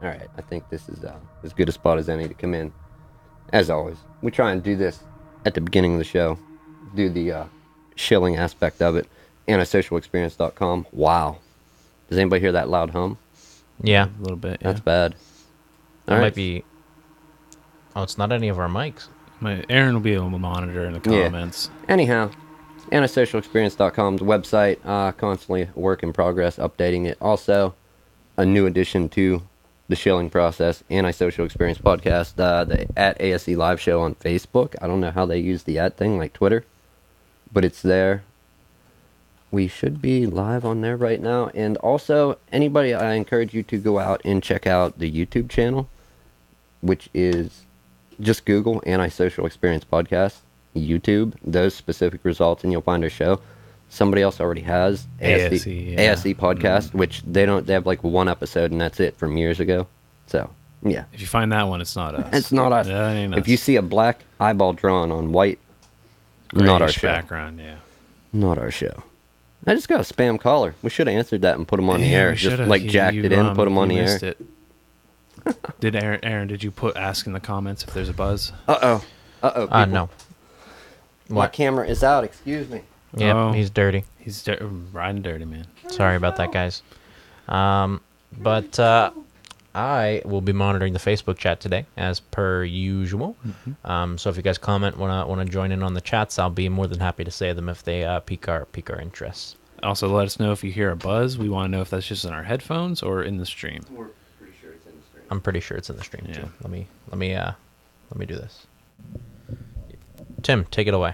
All right, I think this is as good a spot as any to come in. As always, we try and do this at the beginning of the show. Do the shilling aspect of it. Antisocialexperience.com. Wow. Does anybody hear that loud hum? Yeah. A little bit, yeah. That's bad. That might be... Oh, it's not any of our mics. Aaron will be able to monitor in the comments. Yeah. Anyhow, antisocialexperience.com's website, constantly a work in progress, updating it. Also, a new addition to the shilling process, Antisocial Experience Podcast, the at ASE live show on Facebook. I don't know how they use the at thing like Twitter, but it's there. We should be live on there right now. And also, anybody, I encourage you to go out and check out the YouTube channel, which is just Google Antisocial Experience Podcast, YouTube, those specific results, and you'll find our show. Somebody else already has ASE Podcast, which they have like one episode and that's it from years ago. So, yeah. If you find that one, it's not us. It's not us. If you see a black eyeball drawn on white, not our show. Background, yeah. Not our show. I just got a spam caller. We should have answered that and put them on the air. Just like jacked it in, put them on the air. It. Did Aaron? Did you ask in the comments if there's a buzz? Uh oh. No. My camera is out. Excuse me. Yep, he's dirty. He's riding dirty, man. Sorry about that, guys. But I will be monitoring the Facebook chat today, as per usual. Mm-hmm. So if you guys want to join in on the chats, I'll be more than happy to say them if they pique our interest. Also, let us know if you hear a buzz. We want to know if that's just in our headphones or in the stream. We're pretty sure it's in the stream. I'm pretty sure it's in the stream too. Let me do this. Tim, take it away.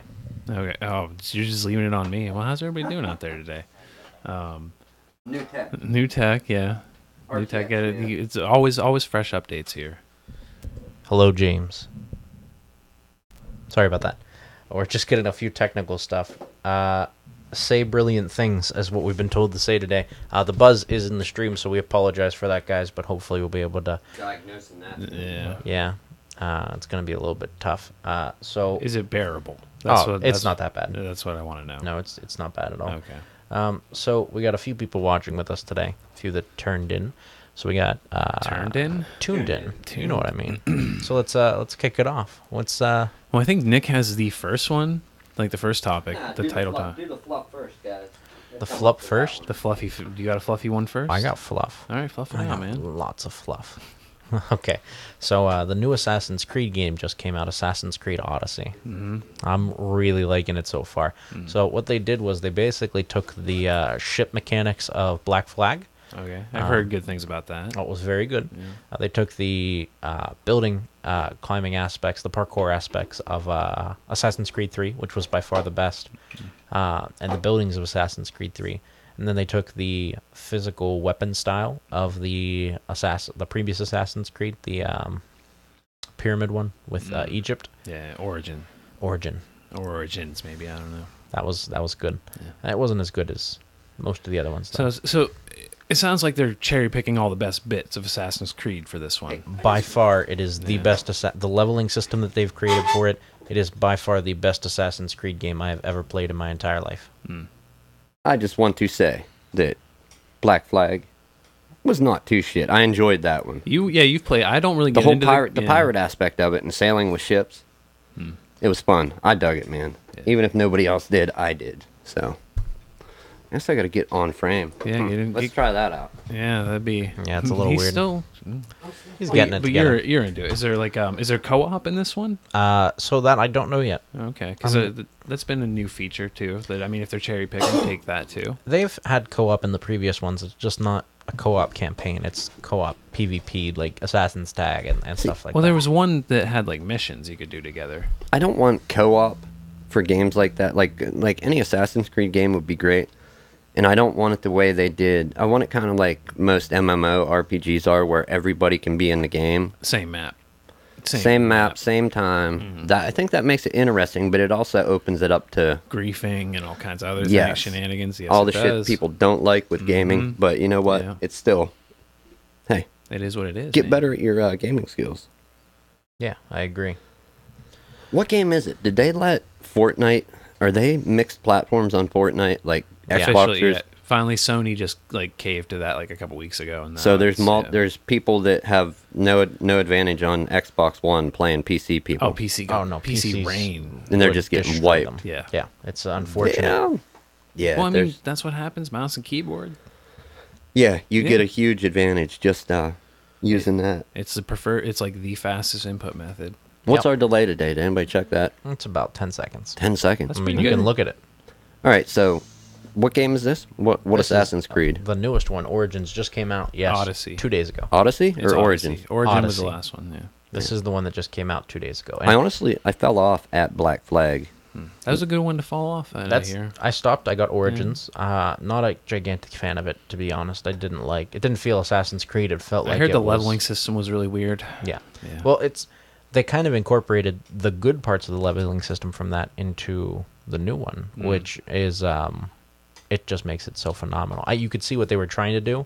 Okay. Oh, you're just leaving it on me. Well, how's everybody doing out there today? New tech. New tech, yeah. New tech. It's always fresh updates here. Hello, James. Sorry about that. We're just getting a few technical stuff. Say brilliant things, is what we've been told to say today. The buzz is in the stream, so we apologize for that, guys. But hopefully, we'll be able to diagnosing that. Yeah. It's going to be a little bit tough. So is it bearable? It's not that bad. That's what I want to know. No, it's not bad at all. Okay. So we got a few people watching with us today. A few that turned in. So we got tuned in. You know what I mean. So let's kick it off. Well, I think Nick has the first one, like the first topic, the title topic. Do the fluff first, guys. The fluff first. The fluffy. You got a fluffy one first? I got fluff. All right, fluff it out, man. Lots of fluff. Okay, so the new Assassin's Creed game just came out, Assassin's Creed Odyssey. Mm-hmm. I'm really liking it so far. Mm-hmm. So what they did was they basically took the ship mechanics of Black Flag. Okay, I've heard good things about that. Oh, it was very good. Yeah. They took the building, climbing aspects, the parkour aspects of Assassin's Creed 3, which was by far the best, and the buildings of Assassin's Creed 3. And then they took the physical weapon style of the previous Assassin's Creed, the pyramid one with Egypt. Yeah, Origins, maybe, I don't know. That was good. Yeah. It wasn't as good as most of the other ones, though. So it sounds like they're cherry picking all the best bits of Assassin's Creed for this one. By far, it is the best. The leveling system that they've created for it, it is by far the best Assassin's Creed game I have ever played in my entire life. I just want to say that Black Flag was not too shit. I enjoyed that one. You've played. I don't really get the whole into the pirate aspect of it and sailing with ships. It was fun. I dug it, man. Yeah. Even if nobody else did, I did. So I guess I got to get on frame. Yeah, let's try that out. Yeah, that'd be. Yeah, it's a little weird. He's getting it but together. You're into it. Is there is there co-op in this one? So that I don't know yet. Okay, because that's been a new feature too. That if they're cherry picking, take that too. They've had co-op in the previous ones. It's just not a co-op campaign. It's co-op PvP, like Assassin's Tag and stuff like that. Well, there was one that had like missions you could do together. I don't want co-op for games like that. Like any Assassin's Creed game would be great. And I don't want it the way they did. I want it kind of like most MMO RPGs are, where everybody can be in the game. Same map. Same map, same time. Mm-hmm. I think that makes it interesting, but it also opens it up to griefing and all kinds of other things, shenanigans. Yes, all the shit people don't like with gaming. But you know what? Yeah. It's still, hey, it is what it is. Get better at your gaming skills. Yeah, I agree. What game is it? Did they let Fortnite? Are they mixed platforms on Fortnite? Like Xboxers? Finally, Sony just like caved to that like a couple weeks ago. And So now there's it's, there's people that have no advantage on Xbox One playing PC people. oh PC. Oh, no, PC PCs rain. And they're would just getting destroy wiped. Yeah. Yeah, it's unfortunate. Yeah. Yeah. Well, I mean, there's- that's what happens. Mouse and keyboard. yeah, you get Yeah. a huge advantage just using that. It's It's like the fastest input method. What's Yep. our delay today? Did anybody check that? It's about 10 seconds. 10 seconds. That's I mean, pretty you can good. look at it. All right, so what game is this? What This is, Assassin's Creed? The newest one, Origins, just came out. Yes, Odyssey. 2 days ago. Odyssey It's or Odyssey. Origins? Origin was the Odyssey. last one. Yeah. This is the one that just came out 2 days ago. I fell off at Black Flag. That was a good one to fall off. I stopped. I got Origins. Not a gigantic fan of it, to be honest. I didn't like. It didn't feel Assassin's Creed. It felt like I heard it the was- leveling system was really weird. Yeah. Yeah. Well, they kind of incorporated the good parts of the leveling system from that into the new one, which is it just makes it so phenomenal. You could see what they were trying to do,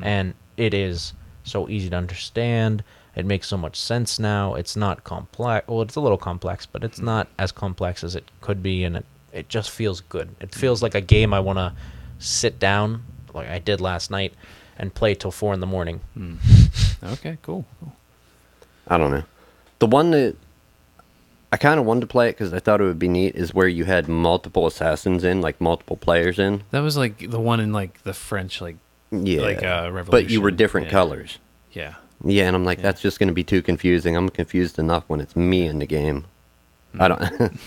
and it is so easy to understand. It makes so much sense now. It's not complex. Well, it's a little complex, but it's not as complex as it could be, and it just feels good. It feels like a game I want to sit down, like I did last night, and play till 4 a.m. Okay, cool. I don't know. The one that I kind of wanted to play it because I thought it would be neat is where you had multiple assassins in, like multiple players in. That was like the one in like the French, like Yeah. Revolution. But you were different Yeah. colors. Yeah. Yeah, and I'm like, that's just going to be too confusing. I'm confused enough when it's me in the game. I don't,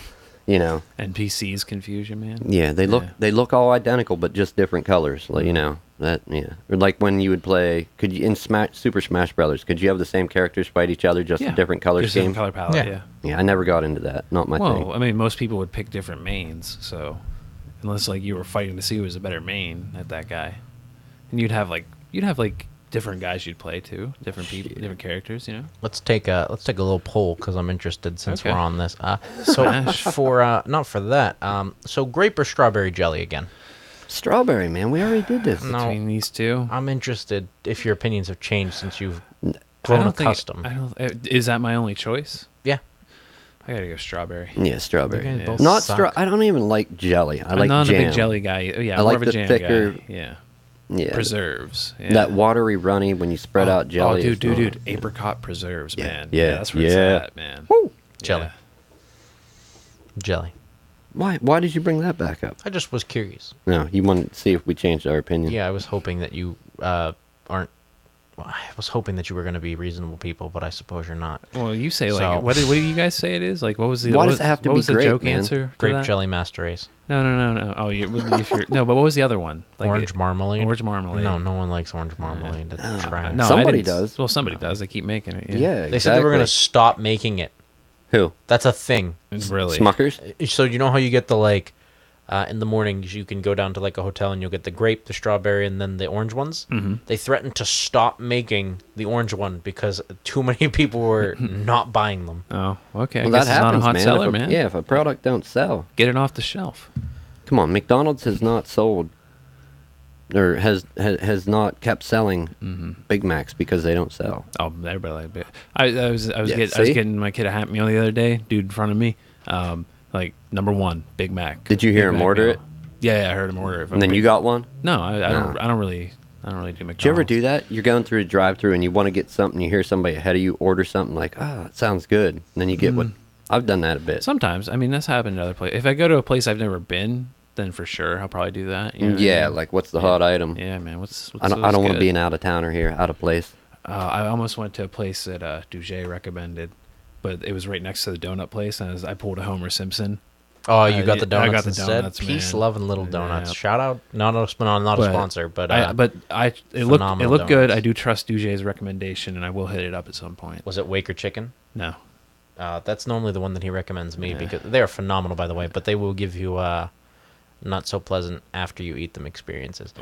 you know. NPCs confusion, man. Yeah, they look all identical, but just different colors. Like, you know that. Yeah, or like when you would play, could you in Super Smash Brothers? Could you have the same characters fight each other, just a different color Just scheme? different color palette. Yeah. Yeah. Yeah, I never got into that. Not my Well, thing. I mean, most people would pick different mains, so unless like you were fighting to see who was a better main at that guy, and you'd have like different guys you'd play too, different people, different characters, you know. Let's take a little poll because I'm interested since Okay. we're on this. So Smash. for not for that. So grape or strawberry jelly again? Strawberry, man. We already did this. No. Between these two, I'm interested if your opinions have changed since you've I grown don't think. accustomed. Is that my only choice? Yeah. I gotta go strawberry. Yeah, strawberry. You guys both Not suck. I don't even like jelly. I like I'm not jam. a big jelly guy. Yeah, I I'm like more of a the jam thicker- guy. Yeah, Yeah, preserves. Yeah. that watery, runny when you spread out jelly. Oh, is dude, not- apricot preserves, Yeah, man. yeah, that's where yeah. it's at, man. Woo! Jelly. Yeah. Jelly. Why did you bring that back up? I just was curious. No, you wanted to see if we changed our opinion. Yeah, I was hoping that you aren't. Well, I was hoping that you were going to be reasonable people, but I suppose you're not. Well, you say like So- what do you guys say it is? Like what was the Why what does was- it have to what be was the grape, joke man? answer? to Grape that? jelly master race. No. Oh, if you're, no, but what was the other one? Like Orange marmalade. Orange marmalade. No, no one likes orange marmalade. That's trash. No, I Somebody didn't- does. Well, somebody does. They keep making it. Yeah, They said they were going to exactly. stop making it. Who? That's a thing. Really. Smuckers? So you know how you get the like in the morning you can go down to like a hotel and you'll get the grape, the strawberry, and then the orange ones. Mm-hmm. They threatened to stop making the orange one because too many people were not buying them. Oh, okay. Well, I guess that it's not a happens, hot man. seller, if a, man. Yeah, if a product don't sell, Get it off the shelf. come on. McDonald's has not sold, or has not kept selling Big Macs because they don't sell. Oh, everybody like it. I was Yeah, see? getting my kid a Happy Meal the other day. Dude in front of me, like number one, Big Mac. Did you hear Big him Mac order meal. it? Yeah, I heard him order it. And then you got one? No, I don't. No. I don't really do McDonald's. Did you ever do that? You're going through a drive-through and you want to get something. You hear somebody ahead of you order something like, it sounds good. And then you get what? I've done that a bit. Sometimes. I mean, that's happened at other places. If I go to a place I've never been, then for sure I'll probably do that. You know what I Yeah, mean? like what's the hot item? Yeah, man. What's I don't want to be an out-of-towner here, out of place. I almost went to a place that Duget recommended, but it was right next to the donut place, and I pulled a Homer Simpson. Oh, you got the I donuts got the instead. donuts, Peace, man. love, and little donuts. Yeah. Shout out, not a sponsor, but it looked phenomenal good. donuts. I do trust Duget's recommendation, and I will hit it up at some point. was it Waker Chicken? No, That's normally the one that he recommends me because they are phenomenal, by the way. But they will give you not so pleasant after you eat them experiences.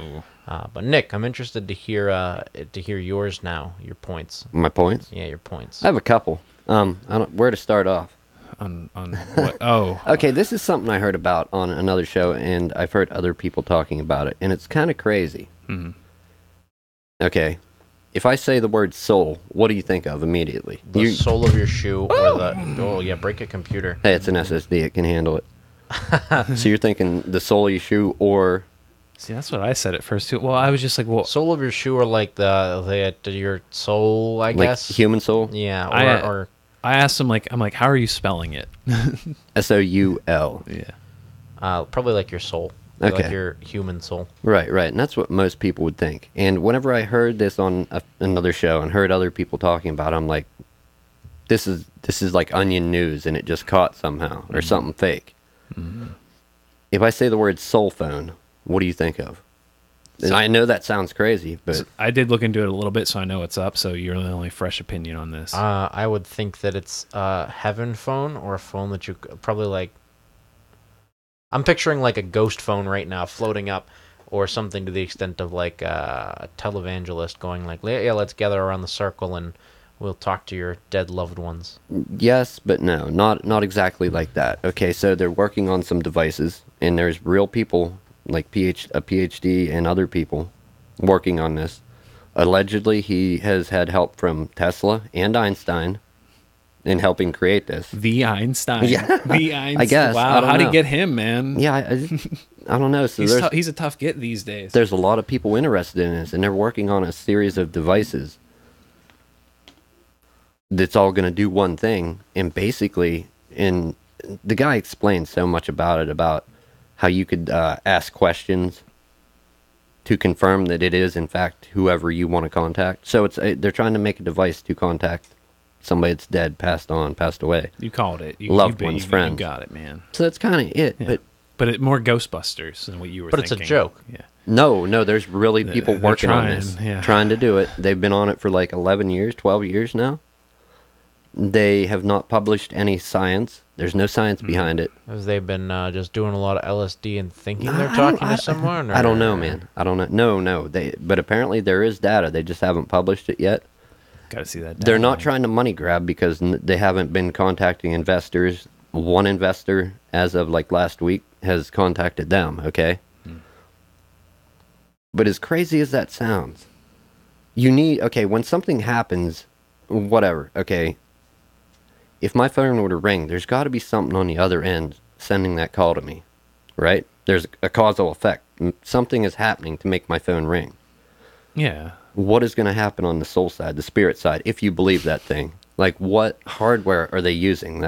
But Nick, I'm interested to hear yours now. Your points. My points? Yeah, your points. I have a couple. I don't where to start off. on what? Oh, Okay, this is something I heard about on another show, and I've heard other people talking about it, and it's kind of crazy. Mhm. Okay, if I say the word soul, what do you think of immediately? The sole of your shoe or the break a computer. Hey, it's an SSD; it can handle it. So you're thinking the sole of your shoe or See, that's what I said at first too. Well, I was just like, well, Sole of your shoe, or like your soul, I Like guess. human soul? Yeah, or I asked him like, I'm like, how are you spelling it? SOUL. Yeah. probably like your soul, Okay. like your human soul. Right, right. And that's what most people would think. And whenever I heard this on another show and heard other people talking about it, I'm like, this is like onion news, and it just caught somehow, or something fake. If I say the word soul phone, what do you think of? And I know that sounds crazy, but I did look into it a little bit, so I know what's up. So you're the only fresh opinion on this. I would think that it's a heaven phone, or a phone that you probably like. I'm picturing like a ghost phone right now floating up, or something to the extent of like a televangelist going like, yeah, let's gather around the circle and we'll talk to your dead loved ones. yes, but no, not exactly like that. Okay, so they're working on some devices, and there's real people like a PhD and other people working on this. Allegedly, he has had help from Tesla and Einstein in helping create this. The Einstein. Yeah. The Einstein. I guess. Wow. I don't How'd he know. get him, man? Yeah, I don't know. So He's a tough get these days. there's a lot of people interested in this, and they're working on a series of devices that's all going to do one thing. And basically, the guy explained so much about it, about how you could ask questions to confirm that it is in fact whoever you want to contact. So they're trying to make a device to contact somebody that's dead, passed away. You called it. Loved ones, friends. You got it, man. So that's kind of it. Yeah. But it more Ghostbusters than what you were But thinking. it's a joke. Yeah. No, there's really people They're working on trying, this, yeah. trying to do it. They've been on it for like 11 years, 12 years now. They have not published any science. There's no science behind it. Because they've been just doing a lot of LSD and thinking they're I talking don't- to someone? I don't know, or- man. I don't know. No. But apparently there is data. They just haven't published it yet. Got to see that. They're not down. trying to money grab because they haven't been contacting investors. One investor, as of like last week, has contacted them, okay? But as crazy as that sounds, when something happens, whatever, okay, if my phone were to ring, there's got to be something on the other end sending that call to me, right? There's a causal effect. Something is happening to make my phone ring. Yeah. What is going to happen on the soul side, the spirit side, if you believe that thing? Like, what hardware are they using?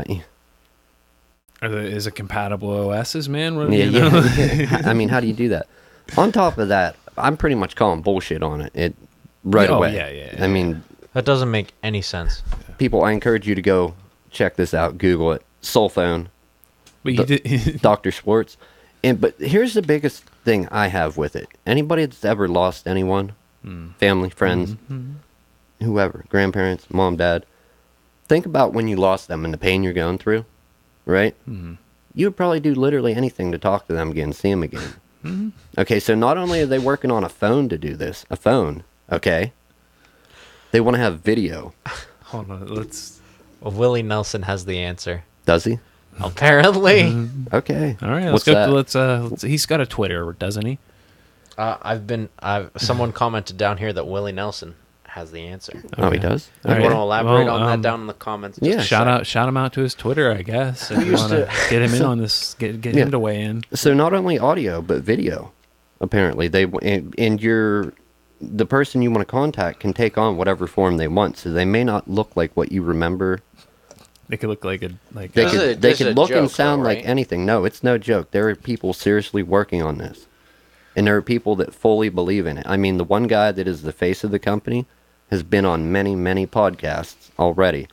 Is it compatible OSs, man? What, Yeah, you know? yeah. I mean, how do you do that? On top of that, I'm pretty much calling bullshit on it right Oh, away. yeah. I mean, That doesn't make any sense. people, I encourage you to go check this out. Google it. Soul phone. But you did. Dr. Schwartz. But here's the biggest thing I have with it. Anybody that's ever lost anyone, family, friends, whoever, grandparents, mom, dad, think about when you lost them and the pain you're going through, right? You would probably do literally anything to talk to them again, see them again. Okay, so not only are they working on a phone to do this, okay, they want to have video. Hold on. Let's. Well, Willie Nelson has the answer. Does he? Apparently. Okay. All right. What's Let's that? go. He's got a Twitter, doesn't he? Someone commented down here that Willie Nelson has the answer. Oh, he does? All You right. want to elaborate Well, on that down in the comments? yeah. Just a sec. Shout him out to his Twitter, I guess. If you used want to to- get him in on this, get Yeah. him to weigh in. So not only audio, but video. Apparently, the person you want to contact can take on whatever form they want. So they may not look like what you remember. They could look like They This is could a- this is a look and joke, sound though, like right? anything. No, it's no joke. There are people seriously working on this, and there are people that fully believe in it. I mean, the one guy that is the face of the company has been on many, many podcasts already,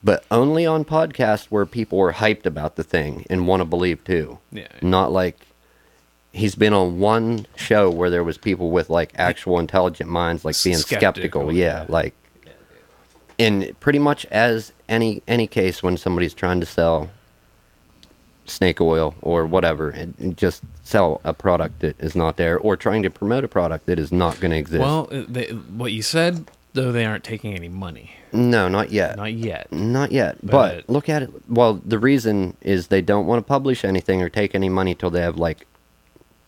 but only on podcasts where people are hyped about the thing and want to believe too. Yeah. Not like he's been on one show where there was people with like actual intelligent minds, like being skeptical. Yeah, yeah. like, and pretty much as any case when somebody's trying to sell snake oil or whatever, and just sell a product that is not there, or trying to promote a product that is not going to exist. Well, what you said, though, they aren't taking any money. No, not yet. Not yet. Not yet. But But- look at it. Well, the reason is they don't want to publish anything or take any money till they have like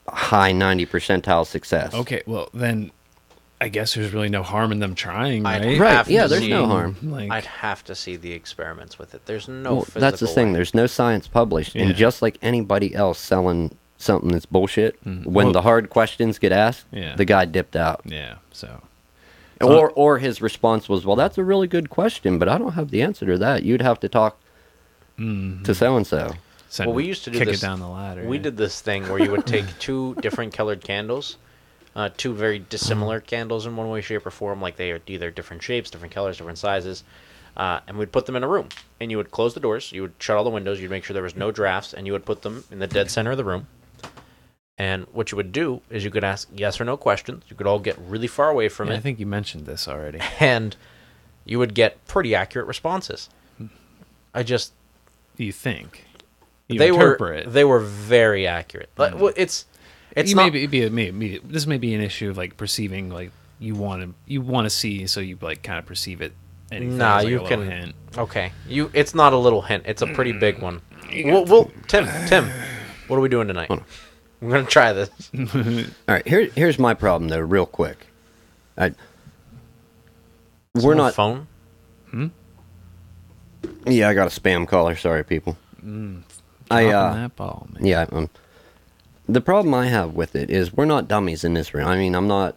high 90 percentile success. Okay, well, then I guess there's really no harm in them trying, I'd right? Right. have Yeah, to there's see- no harm. Like, I'd have to see the experiments with it. There's no Well, physical that's the thing. way. There's no science published, and Yeah. just like anybody else selling something that's bullshit. When Well- the hard questions get asked, Yeah. the guy dipped out. Yeah. So. Or his response was, well, that's a really good question, but I don't have the answer to that. You'd have to talk to so-and-so. Send Well, we it- used to do kick this. it down the ladder. We yeah. did this thing where you would take two different colored candles, two very dissimilar candles in one way, shape, or form. Like they are either different shapes, different colors, different sizes, and we'd put them in a room. And you would close the doors, you would shut all the windows, you'd make sure there was no drafts, and you would put them in the dead center of the room. And what you would do is you could ask yes or no questions. You could all get really far away from Yeah, it, I think you mentioned this already. and you would get pretty accurate responses. I just You think? You they interpret. were very accurate. But well, it's you not maybe this may be an issue of like perceiving like you want to see, so you like kind of perceive it. Anything Nah, as, like, you a little can. hint. Okay, it's not a little hint. It's a pretty big one. Tim, what are we doing tonight? I'm gonna try this. All right, here's my problem, though, real quick. We're Someone not... phone. Yeah, I got a spam caller. Sorry, people. Dropping that ball, man. Yeah, the problem I have with it is we're not dummies in this room. I mean, I'm not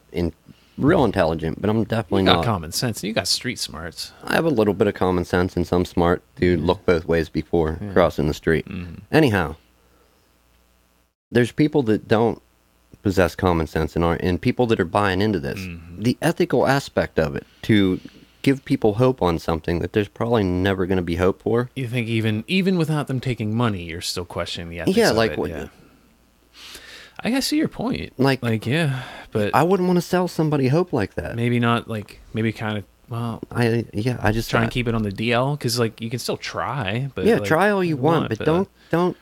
real intelligent, but I'm definitely You got not. common sense. You got street smarts. I have a little bit of common sense, and some smart to look both ways before crossing the street. Anyhow, there's people that don't possess common sense and people that are buying into this. The ethical aspect of it, to give people hope on something that there's probably never going to be hope for. You think even without them taking money, you're still questioning the ethics Yeah, of like it. what? Yeah. I see your point. Like yeah, but I wouldn't want to sell somebody hope like that. maybe not. Like maybe kind of. Well, I just try and keep it on the DL because like you can still try. But yeah, like, try all you want, but don't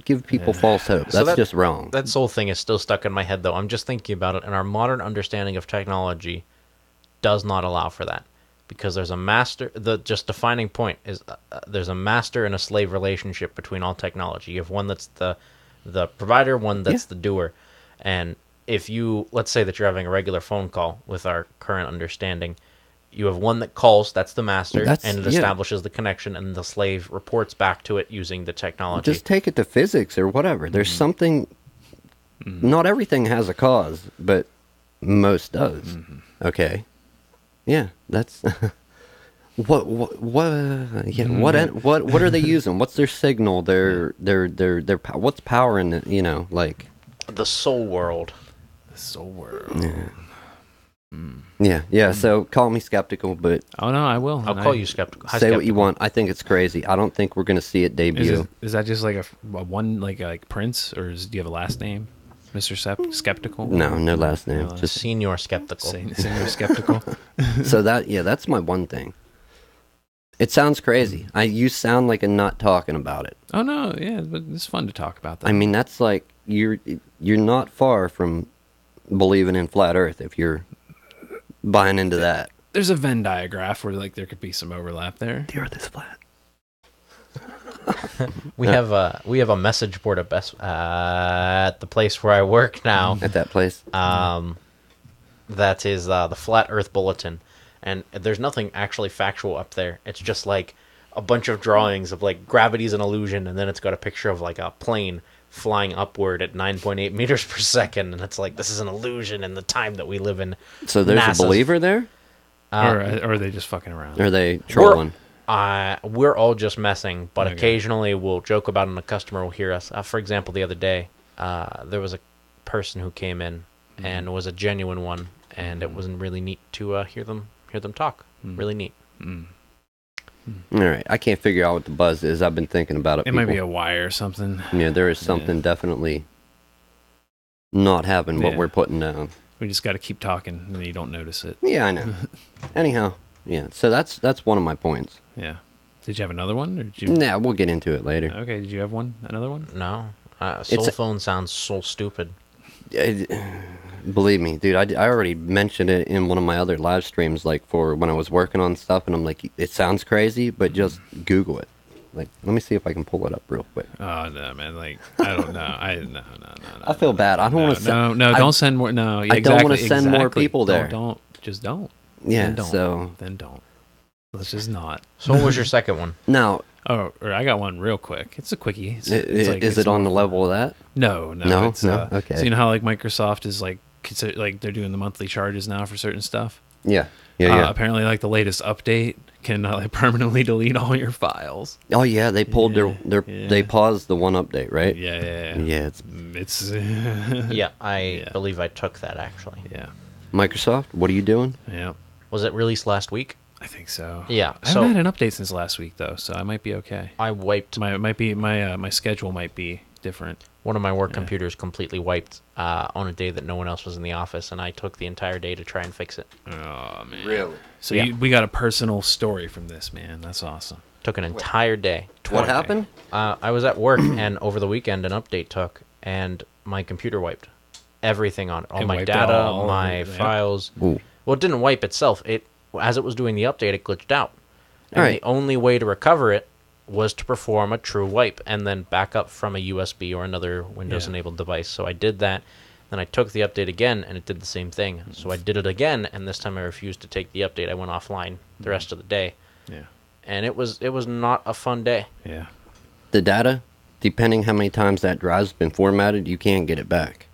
give people false hope. So That's that- just wrong. That whole thing is still stuck in my head, though. I'm just thinking about it, and our modern understanding of technology does not allow for that, because there's a master. The just defining point is there's a master and a slave relationship between all technology. You have one that's the provider, one that's the doer, and if you let's say that you're having a regular phone call with our current understanding. You have one that calls, that's the master, and it establishes the connection, and the slave reports back to it using the technology. Just take it to physics or whatever. There's something. Not everything has a cause, but most does. Okay. Yeah, that's. What are they using? What's their signal? Their what's powering it? You know, like. The soul world. The soul world. Yeah. So call me skeptical, but Oh no, I will. I'll call you skeptical. say what you want. I think it's crazy. I don't think we're going to see it debut. Is that just like a one like Prince, or do you have a last name, Mr. Skeptical? No last name. No, Just Senior skeptical. Senior Skeptical. so that's my one thing. It sounds crazy. You sound like a nut talking about it. Oh no, yeah, but it's fun to talk about that. I mean, that's like you're not far from believing in flat Earth if you're buying into that. There's a Venn diagram where like there could be some overlap there. The Earth is flat. We have a message board at at the place where I work now. At that place. That is the Flat Earth Bulletin, and there's nothing actually factual up there. It's just like a bunch of drawings of like gravity's an illusion, and then it's got a picture of like a plane flying upward at 9.8 meters per second, and it's like this is an illusion in the time that we live in. So there's NASA's a believer there? Or are they just fucking around? Or are they trolling? We're all just messing, but Okay. occasionally we'll joke about it and a customer will hear us. For example, the other day, there was a person who came in and was a genuine one, and it wasn't really neat to hear them talk. Really neat. All right. I can't figure out what the buzz is. I've been thinking about it. It might be people. a wire or something. Yeah, there is something definitely not having what Yeah. we're putting down. We just got to keep talking, and then you don't notice it. Yeah, I know. Anyhow, yeah. So that's one of my points. Yeah. Did you have another one, or did you? Nah, we'll get into it later. Okay. Did you have one? Another one? No, soul phone sounds so stupid. Believe me, dude, I already mentioned it in one of my other live streams, like for when I was working on stuff, and I'm like, it sounds crazy, but just Google it. Like, let me see if I can pull it up real quick. Oh no, man! Like I don't know. No. I feel bad. I don't want to send. No, don't send more. No, yeah, I don't wanna exactly, send more exactly. people there. Don't just don't. Yeah. Then don't. So Then don't. Let's just not. So what was your second one? Now, Oh, or I got one real quick. It's a quickie. is it on the level of that? No. No? It's, No? Okay. So you know how like Microsoft is like they're doing the monthly charges now for certain stuff. Yeah. Yeah. Apparently, like the latest update can like permanently delete all your files. Oh yeah, they pulled Yeah, they paused the one update, right? Yeah. Yeah, It's Yeah, I Yeah. believe I took that actually. yeah. Microsoft, what are you doing? Yeah. Was it released last week? I think so. Yeah, I so- haven't had an update since last week though, so I might be okay. I wiped My schedule might be different. one of my work Yeah. computers completely wiped on a day that no one else was in the office, and I took the entire day to try and fix it. Oh man. Really? So Yeah. we got a personal story from this, man. That's awesome. Took an entire day. What Okay. happened? I was at work, and over the weekend, an update took, and my computer wiped everything on it. All It my wiped data, all my of it, yeah. files. Ooh. Well, it didn't wipe itself. As it was doing the update, it glitched out. And Alright. the only way to recover it was to perform a true wipe and then back up from a USB or another Windows-enabled device. So I did that. Then I took the update again, and it did the same thing. So I did it again, and this time I refused to take the update. I went offline the rest of the day, Yeah. and it was not a fun day. Yeah. The data, depending how many times that drive's been formatted, you can't get it back.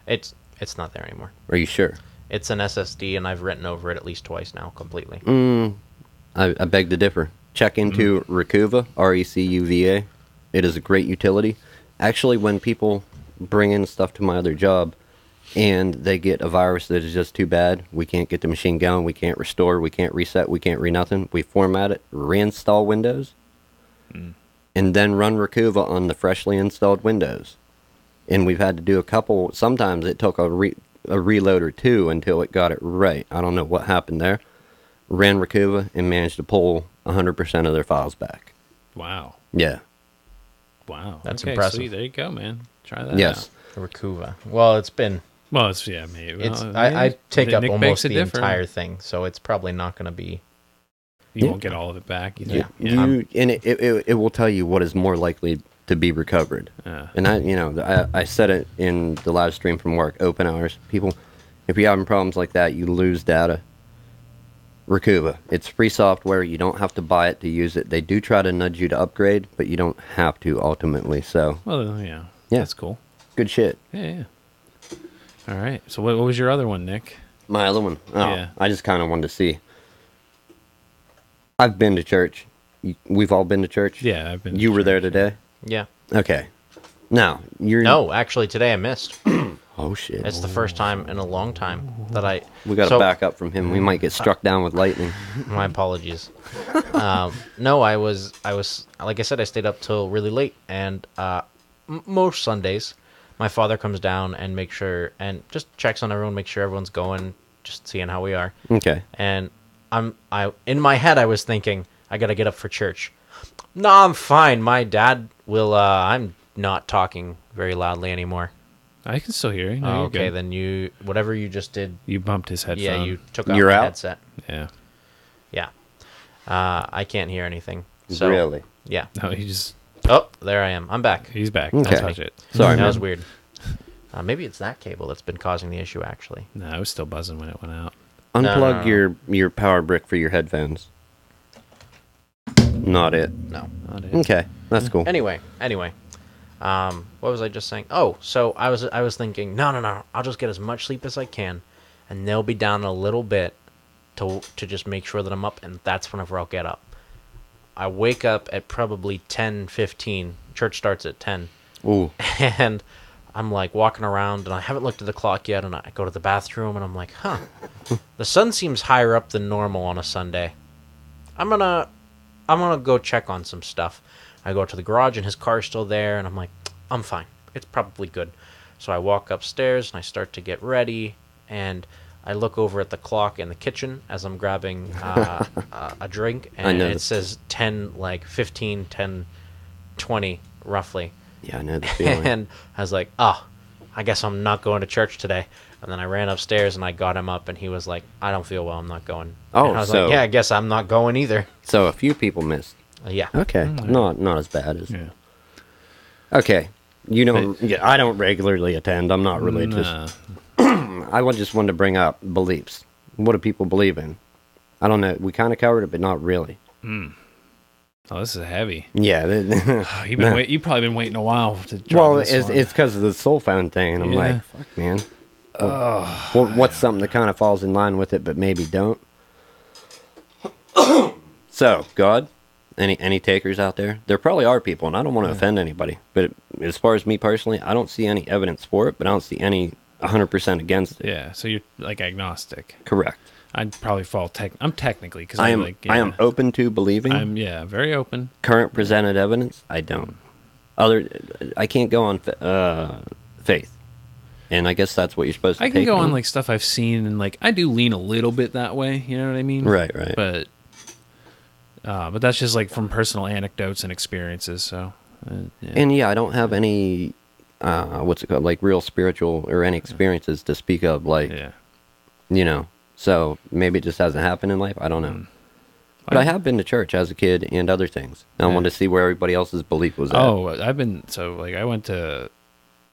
It's not there anymore. Are you sure? It's an SSD, and I've written over it at least twice now completely. I beg to differ. Check into Recuva, RECUVA. It is a great utility. Actually, when people bring in stuff to my other job and they get a virus that is just too bad, we can't get the machine going, we can't restore, we can't reset, we can't nothing. We format it, reinstall Windows, and then run Recuva on the freshly installed Windows. And we've had to do a couple. Sometimes it took a reload or two until it got it right. I don't know what happened there. Ran Recuva and managed to pull 100% of their files back. Wow. Yeah. Wow. That's okay, impressive. Sweet. There you go, man. Try that Yes. out. Recuva. Well, it's been. Well, it's maybe. It's. Well, I take up Nick almost makes it the different. entire thing, so it's probably not going to be. You Yeah. won't get all of it back. You Yeah. think? And it will tell you what is more likely to be recovered. Yeah. And I said it in the live stream from work, open hours. People, if you're having problems like that, you lose data. Recuva. It's free software. You don't have to buy it to use it. They do try to nudge you to upgrade, but you don't have to ultimately. So, Well, yeah. Yeah. That's cool. good shit. Yeah. All right. So what was your other one, Nick? My other one. Oh, Yeah. I just kind of wanted to see. I've been to church. We've all been to church. Yeah, I've been. You were there today? Yeah. Okay. Now, you're... No, actually, today I missed. Oh, shit. It's the first time in a long time that I. We got to so- back up from him. We might get struck down with lightning. My apologies. No, I was like I said, I stayed up till really late, and most Sundays, my father comes down and makes sure and just checks on everyone, make sure everyone's going, just seeing how we are. Okay. And I in my head I was thinking I gotta get up for church. No, I'm fine. My dad will. I'm not talking very loudly anymore. I can still hear you. No, Oh, you're okay, good. then whatever you just did. You bumped his headphone. Yeah, you took out You're my out? headset. Yeah. Yeah. I can't hear anything. So, Really? Yeah. No, he just. Oh, there I am. I'm back. He's back. Okay. Don't touch it. Sorry, That man. was weird. Maybe it's that cable that's been causing the issue, actually. No, I was still buzzing when it went out. Unplug No. your power brick for your headphones. Not it. No. Not it. Okay, that's cool. Anyway. What was I just saying? Oh, so I was thinking, no. I'll just get as much sleep as I can, and they'll be down a little bit to just make sure that I'm up, and that's whenever I'll get up. I wake up at probably 10:15. Church starts at 10. Ooh. And I'm like walking around, and I haven't looked at the clock yet, and I go to the bathroom, and I'm like, the sun seems higher up than normal on a Sunday. I'm gonna go check on some stuff. I go to the garage, and his car's still there, and I'm like, I'm fine. It's probably good. So I walk upstairs, and I start to get ready, and I look over at the clock in the kitchen as I'm grabbing a drink, and know it this. says 10, like 15, 10, 20, roughly. Yeah, I know the feeling. And I was like, I guess I'm not going to church today. And then I ran upstairs and I got him up, and he was like, I don't feel well, I'm not going. Oh, and I was so- like, yeah, I guess I'm not going either. So a few people missed. Yeah. Okay, not as bad as. Yeah. Okay, you don't. Yeah, I don't regularly attend. I'm not religious. Nah. I just wanted to bring up beliefs. What do people believe in? I don't know. We kind of covered it, but not really. Oh, this is heavy. Yeah. You've probably been waiting a while to drop Well, this one. it's because of the soul phone thing, and I'm Yeah. like, fuck, man. What's something that kind of falls in line with it, but maybe don't? So, God, any takers out there? There probably are people, and I don't want to offend anybody. But as far as me personally, I don't see any evidence for it, but I don't see any 100% against it. Yeah, so you're like agnostic. Correct. I'd probably fall I'm technically because I am open to believing. I'm very open. Current presented evidence, I don't. I can't go on faith, and I guess that's what you're supposed to. I can take go on like stuff I've seen, and like I do lean a little bit that way. You know what I mean? Right. But that's just like from personal anecdotes and experiences. So, yeah. And yeah, I don't have any what's it called, like real spiritual or any experiences to speak of, like you know. So maybe it just hasn't happened in life. I don't know. But I have been to church as a kid and other things. And I wanted to see where everybody else's belief was at. Oh, I went to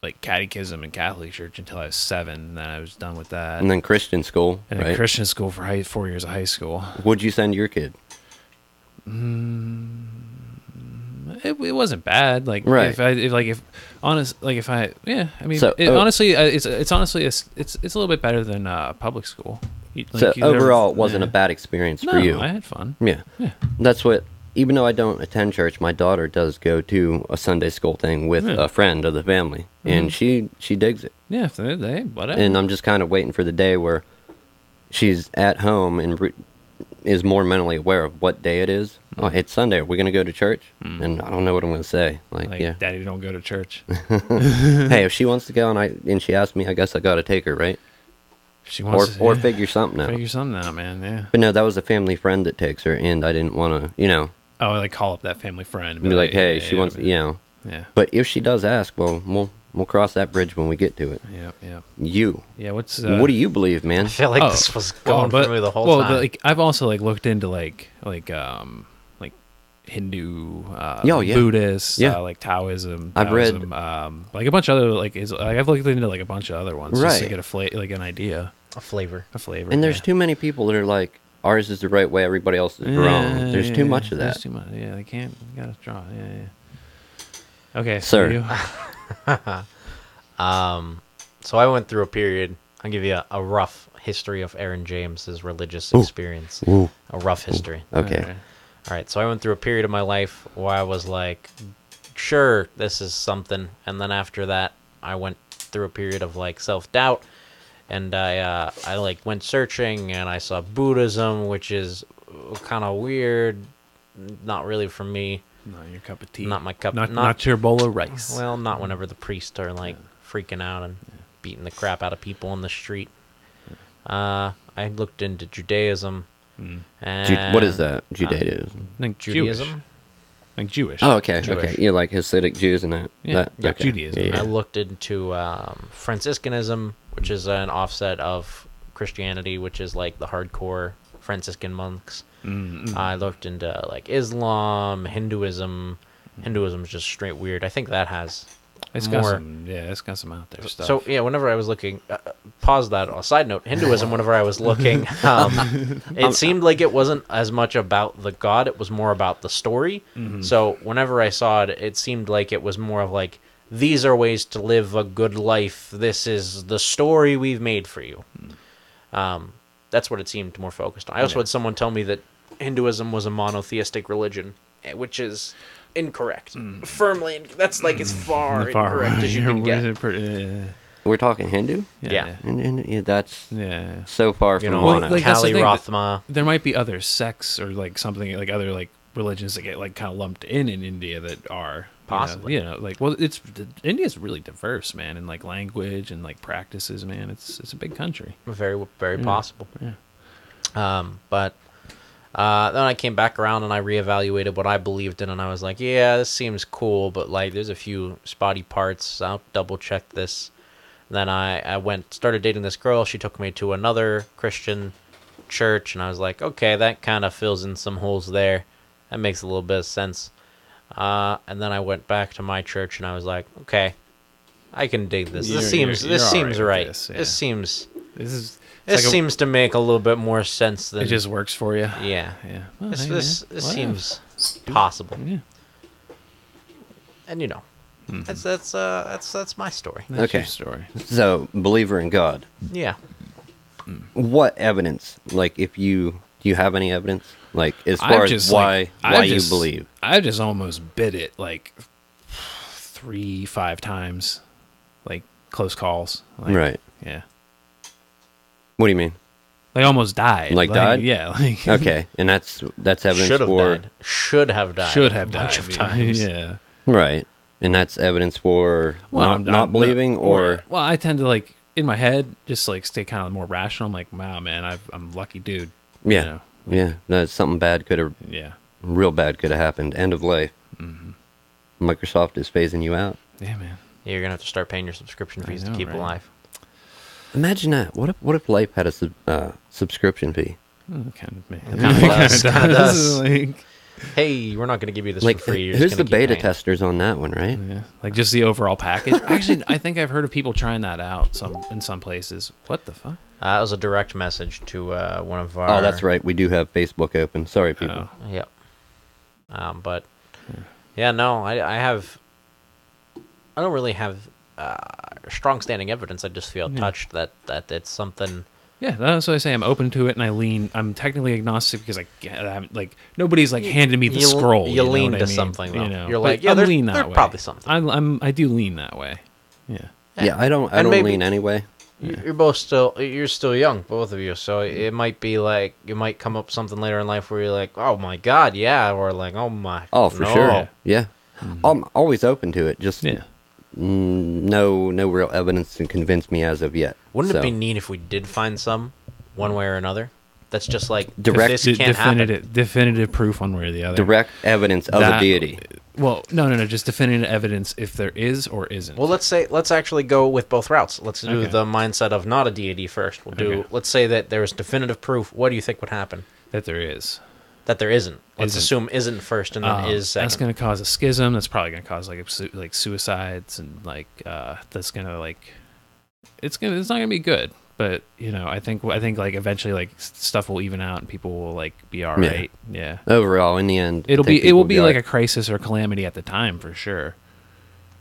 like catechism and Catholic church until I was 7. And then I was done with that. And then Christian school, and right? then Christian school for 4 years of high school. Would you send your kid? It wasn't bad. Like right. Honestly, it's honestly it's a little bit better than public school. So overall, it wasn't a bad experience for you. I had fun. Yeah. That's what. Even though I don't attend church, my daughter does go to a Sunday school thing with a friend of the family, and she digs it. Yeah, whatever. And I'm just kind of waiting for the day where she's at home and is more mentally aware of what day it is. Oh, it's Sunday. Are we going to go to church? And I don't know what I'm going to say. Like, yeah, Daddy, don't go to church. Hey, if she wants to go and she asks me, I guess I got to take her, right? She wants or figure something out. Figure something out, man. Yeah. But no, that was a family friend that takes her, and I didn't want to, Oh, like call up that family friend. And be like, hey, she wants, Yeah. But if she does ask, well, we'll cross that bridge when we get to it. Yeah. Yeah, what do you believe, man? I feel like this was going for me the whole time. Like I've also like looked into like Hindu, Buddhist, like Taoism. I've read like a bunch of other I've looked into like a bunch of other ones just to Right. get an idea, a flavor. And there's too many people that are like, ours is the right way, everybody else is wrong. There's too much of that. There's too much. Yeah, they can't. You gotta draw. Yeah. Okay, Sir. So I went through a period. I'll give you a rough history of Aaron James's religious experience. Ooh. A rough history. Okay. All right. So I went through a period of my life where I was like, sure, this is something. And then after that, I went through a period of like self-doubt. And I like went searching, and I saw Buddhism, which is kind of weird, not really for me. Not your cup of tea. Not my cup. Not your bowl of rice. Well, not whenever the priests are like freaking out and beating the crap out of people on the street. I looked into Judaism. And what is that? Judaism. Like Judaism. Like Jewish. Oh, okay. Jewish. Okay. You're like Hasidic Jews and that. Yeah, Okay. Judaism. Yeah. I looked into Franciscanism, which is an offset of Christianity, which is like the hardcore Franciscan monks. I looked into like Islam, Hinduism. Hinduism is just straight weird. I think that has It's more. got some. Yeah, it's got some out there stuff. So yeah, whenever I was looking, pause that. A side note: Hinduism. Whenever I was looking, it seemed like it wasn't as much about the god; it was more about the story. So whenever I saw it, it seemed like it was more of like, these are ways to live a good life. This is the story we've made for you. That's what it seemed more focused on. I also had someone tell me that Hinduism was a monotheistic religion, which is incorrect. Firmly, that's like as far incorrect as you can get. We're talking Hindu? Yeah. And that's Yeah. so far You from know, mono. like, that's the Kali thing, Rathma. There might be other sects or like something like other like religions that get like kind of lumped in India that are Possibly. like India's really diverse, man, in like language and like practices, man. It's a big country. Very, very possible. Yeah. But then I came back around and I reevaluated what I believed in, and I was like, yeah, this seems cool, but like there's a few spotty parts. I'll double check this. Then I started dating this girl. She took me to another Christian church, and I was like, okay, that kind of fills in some holes there. That makes a little bit of sense. And then I went back to my church, and I was like, okay, I can dig this. This seems you're all right. with this, yeah. This seems It's This like seems to make a little bit more sense than it just works for you. yeah. Yeah. Well, This hey, this, man, this whatever. seems possible, Yeah. and you know, that's my story. That's Okay. your story. So, believer in God. Yeah. What evidence? Like, if do you have any evidence? Like, as far I've as just, why I've you just- believe? I just almost bit it like 3-5 times, like close calls. Like, Right. Yeah. What do you mean? Like almost died. Like died? Yeah. Like Okay, and that's evidence Should have for died. Should have died. should have a died bunch of times. Yeah. right, and that's evidence for not believing, or well, I tend to like in my head just like stay kind of more rational. I'm like, wow, man, I'm a lucky dude. yeah, You know? yeah, that something bad could have, Yeah. real bad could have happened. End of life. Microsoft is phasing you out. Yeah, man. You're gonna have to start paying your subscription I fees know, to keep right? alive. Imagine that. What if life had a subscription fee? Kind of, man. Kinda does. Like, Hey, we're not gonna give you this Like, for free. You're who's just the gonna keep beta paying. testers on that one, right? yeah. Like just the overall package. Actually, I think I've heard of people trying that out in some places. What the fuck? That was a direct message to one of our. Oh, that's right. We do have Facebook open. Sorry, people. Oh. Yep. But yeah, no, I don't really have strong standing evidence. I just feel touched that it's something. Yeah, that's what I say. I'm open to it, and I'm technically agnostic because I'm like nobody's like handed me the You- scroll. you know lean what to I mean? something, though. You know? You're But like, yeah, I'm there's lean that there's way. probably something. I do lean that way. Yeah. Yeah, I don't And maybe- lean anyway. You're still young, both of you. So it might be like you might come up with something later in life where you're like, oh my god, yeah, or like, oh my. Oh, for no. sure. Yeah, I'm always open to it. Just Yeah. no real evidence to convince me as of yet. Wouldn't it So, be neat if we did find some, one way or another? That's just like Direct- if this can't happen. definitive proof one way or the other. direct evidence of That- a deity? Well, no, just definitive evidence if there is or isn't. Well, let's actually go with both routes. Let's do Okay. the mindset of not a deity first. We'll do. Okay. Let's say that there is definitive proof. What do you think would happen? that there is. That there isn't. Let's Isn't. assume isn't first and then is second. That's going to cause a schism. That's probably going to cause like suicides and like that's going to like it's not going to be good. But I think like eventually like stuff will even out and people will like be all Yeah. right. Yeah. Overall, in the end, It will people be like all a crisis or calamity at the time for sure.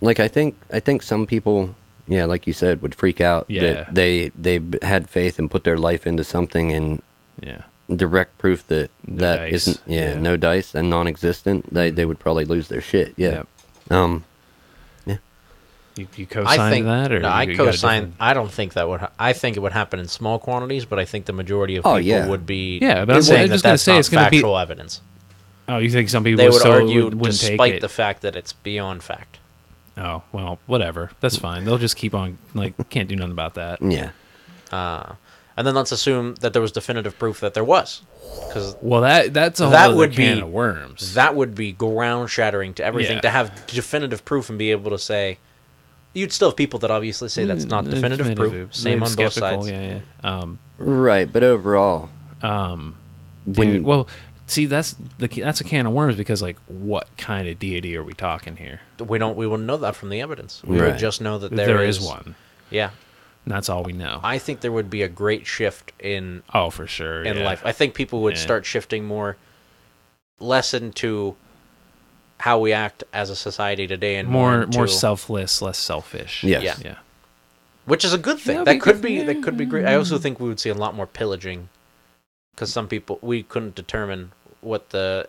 like I think some people, yeah, like you said, would freak out Yeah. that they had faith and put their life into something, and Yeah. direct proof that dice. isn't Yeah. no dice and non-existent. They would probably lose their shit. Yeah. Yep. You I co-sign think that or no, I you got a co-sign. different- I don't think that would. I think it would happen in small quantities, but I think the majority of Oh, people yeah. would be. Yeah, but I'm saying just that gonna that's say not it's gonna be- factual evidence. Oh, you think some people They would so argue, wouldn't take despite it? the fact that it's beyond fact. Oh, well, whatever. That's fine. They'll just keep on, like, can't do nothing about that. Yeah. And then let's assume that there was definitive proof that there was, because Well, that's a whole That other would can be- of worms. that would be ground shattering to everything. Yeah. To have definitive proof and be able to say, you'd still have people that obviously say that's not definitive proof. Same They're on both skeptical, sides. Yeah. Right, but overall, Dude, well, see, that's a can of worms because, like, what kind of deity are we talking here? We wouldn't know that from the evidence. We Right. would just know that There is one. Yeah, And that's all we know. I think there would be a great shift in Oh, for sure. in yeah. life. I think people would Yeah. start shifting less into how we act as a society today, and More into, selfless, less selfish. yes. Yeah. Yeah. which is a good thing. Yeah, That could because- be yeah, that could be great. I also think we would see a lot more pillaging, because some people we couldn't determine what the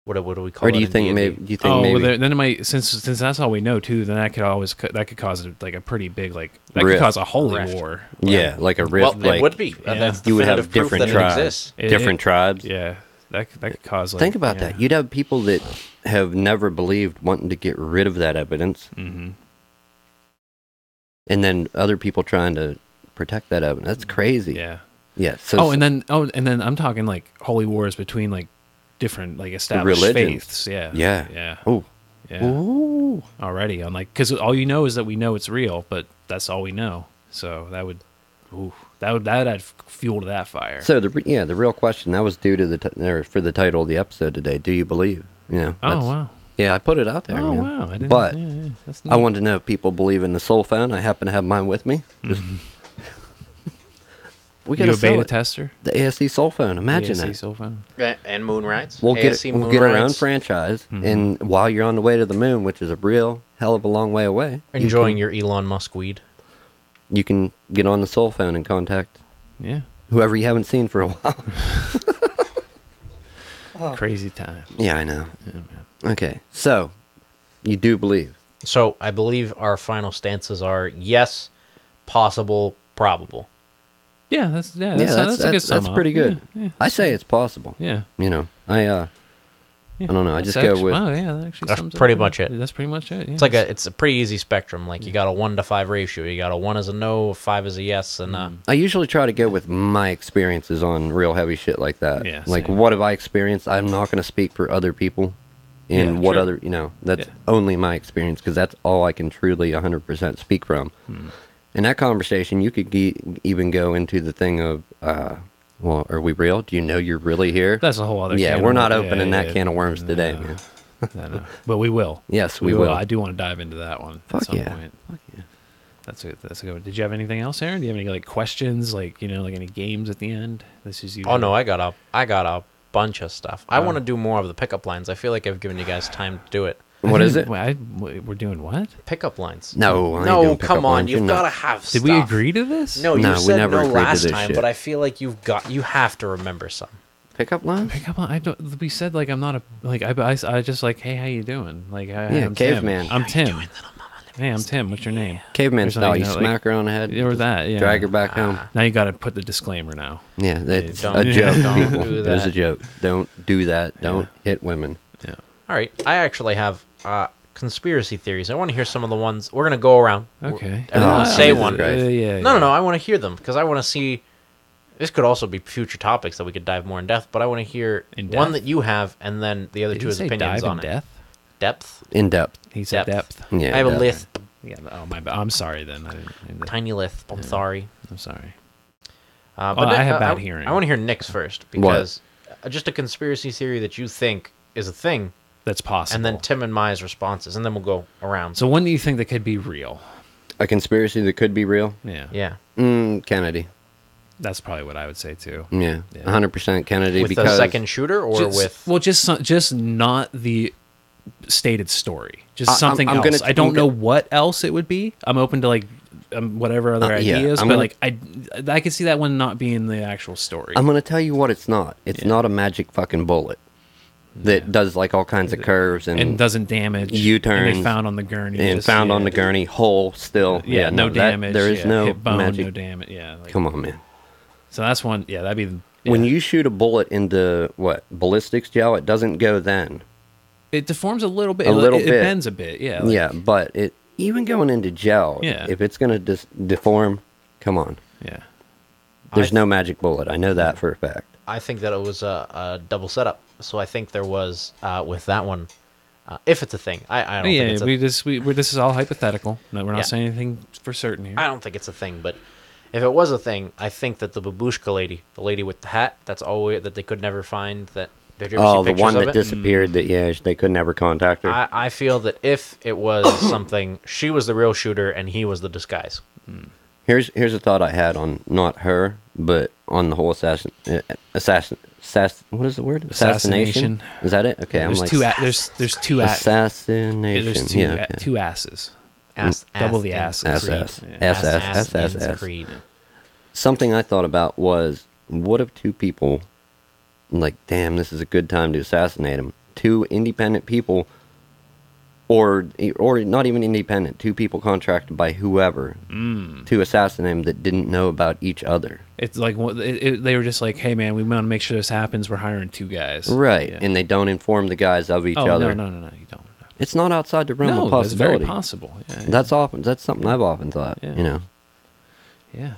what do we call Or it? do you in think D&D? maybe? Do you think Oh, maybe? well, then it might since that's all we know too. Then that could cause like a pretty big like that Rift. could cause a holy Rift. war. yeah, like a rift. Well, like it would be. yeah. That's you would have definitive proof different that tribes, it exists. different tribes. Yeah, that could cause. Like, Think about yeah. that. You'd have people that have never believed wanting to get rid of that evidence, Mm-hmm. and then other people trying to protect that evidence. That's crazy. Yeah. Yeah. So Oh, and then I'm talking like holy wars between like different like established Religions. faiths. Yeah. Yeah. Yeah. Oh. Yeah. Ooh. Already on like because all you know is that we know it's real, but that's all we know. So that would add fuel to that fire. So the real question that was due to or for the title of the episode today. Do you believe? You know. Oh that's- wow. Yeah, I put it out there. Oh man. wow. I didn't. But yeah, that's I wanted to know if people believe in the soul phone. I happen to have mine with me. Mm-hmm. We You gotta a beta sell it. tester? The ASE soul phone. Imagine ASE that. cell phone. And moon rides. We'll get ASE it, we'll moon get our own rides. franchise, and while you're on the way to the moon, which is a real hell of a long way away, Enjoying your Elon Musk weed. you can get on the soul phone and contact Yeah. whoever you haven't seen for a while. Crazy time. Yeah, I know. Yeah, man. Okay, so you do believe? So I believe our final stances are yes, possible, probable. Yeah, that's Yeah, that's a good sum that's up. pretty good. Yeah, I say it's possible. yeah. You know, I don't know. I just go with. Wow, yeah, that actually That's sums pretty up. much it. That's pretty much it. Yeah. It's a pretty easy spectrum. Like you got a 1 to 5 ratio. You got a 1 as a no, a 5 as a yes, and I usually try to go with my experiences on real heavy shit like that. Yeah, like same. what have I experienced? I'm not going to speak for other people. And Yeah, what sure. other, that's Yeah. only my experience because that's all I can truly 100% speak from. In that conversation, you could even go into the thing of, well, are we real? Do you know you're really here? That's a whole other. Yeah, can we're of not wor- opening yeah, that can of worms today, man. No. But we will. Yes, we will. I do want to dive into that one Fuck at some yeah. point. Fuck yeah. That's a good one. Did you have anything else, Aaron? Do you have any like questions, like like any games at the end? This is you. oh no, I got a bunch of stuff. I want to do more of the pickup lines. I feel like I've given you guys time to do it. What is it? We're doing what? Pickup lines. No, I ain't no, doing pickup come on. lines. You're You've not- got to have Did stuff. we agree to this? No, you No, we said never no agreed to last this time, shit. but I feel like you have to remember some. Pickup line? Pick up on. I don't. We said like I'm not a like I just like hey how you doing like Yeah, I'm caveman. Tim. I'm Tim. Hey, I'm Tim. What's your name? Caveman Or something, style. You like- smack her on the head. or that. Yeah. Drag her back home. Now you got to put the disclaimer now. Yeah, that's Don't- a joke, don't people. do There's a that. joke. Don't do that. Don't hit women. Yeah. All right. I actually have conspiracy theories. I want to hear some of the ones. We're going to go around. Okay. Everyone say Jesus one. Christ. Yeah. No. I want to hear them because I want to see. This could also be future topics that we could dive more in depth, but I want to hear In one depth? that you have and then the other Did two he as say opinions dive on in it. death? Depth? In depth. He said Depth. depth. Yeah. I have a depth. lisp. Yeah. Oh my bad. I'm sorry then. I didn't, Tiny lisp. I'm sorry. I'm sorry. But I have bad hearing. I want to hear Nick's first because just a conspiracy theory that you think is a thing, That's possible. and then Tim and Mai's responses, and then we'll go around. So when do you think that could be real? A conspiracy that could be real? Yeah. Yeah, Kennedy. That's probably what I would say too. Yeah. Yeah. 100% Kennedy with because the second shooter or with just not the stated story, just I'm something gonna- else. I don't I'm know what else it would be. I'm open to like whatever other yeah, ideas, I'm but gonna- like I could see that one not being the actual story. I'm going to tell you what it's not. It's Yeah. not a magic fucking bullet that does like all kinds of curves and doesn't damage. U-turns And they found on the gurney. and just- found on yeah. the gurney hole still. Yeah, no that- damage. there is yeah, no hit bone, magic. no damage. Yeah. Like, Come on, man. So that's one. Yeah, that'd be. When yeah. you shoot a bullet into what ballistics gel, it doesn't go then. It deforms a little bit. A little it bit. bends a bit. Yeah. like- Yeah, but it even going into gel, Yeah. if it's going to deform, come on. Yeah. There's no magic bullet. I know that for a fact. I think that it was a double setup. So I think there was with that one, if it's a thing. I don't think Yeah. it's a, This is all hypothetical. No, we're not Yeah. saying anything for certain here. I don't think it's a thing, but if it was a thing, I think that the babushka lady, the lady with the hat, that's always that they could never find. That did you ever Oh, see the pictures one of that it? disappeared. That they could never contact her. I feel that if it was something, she was the real shooter and he was the disguise. Here's a thought I had on not her, but on the whole assassin. What is the word? Assassination. Is that it? Okay, there's I'm like two. There's two. assassination. There's two. Yeah, okay. Two asses. Ass, Double the Assassin's asses. SS. Creed. SS. Assassin's SS. Creed. Something I thought about was, what if two people, like, damn, this is a good time to assassinate him. Two independent people, or not even independent, two people contracted by whoever to assassinate him that didn't know about each other. It's like they were just like, hey man, we want to make sure this happens. We're hiring two guys. Right, Yeah. and they don't inform the guys of each Oh other. no, you don't. It's not outside the realm No, of that's very possibility. possible. Yeah, That's something I've often thought. Yeah. You know, yeah.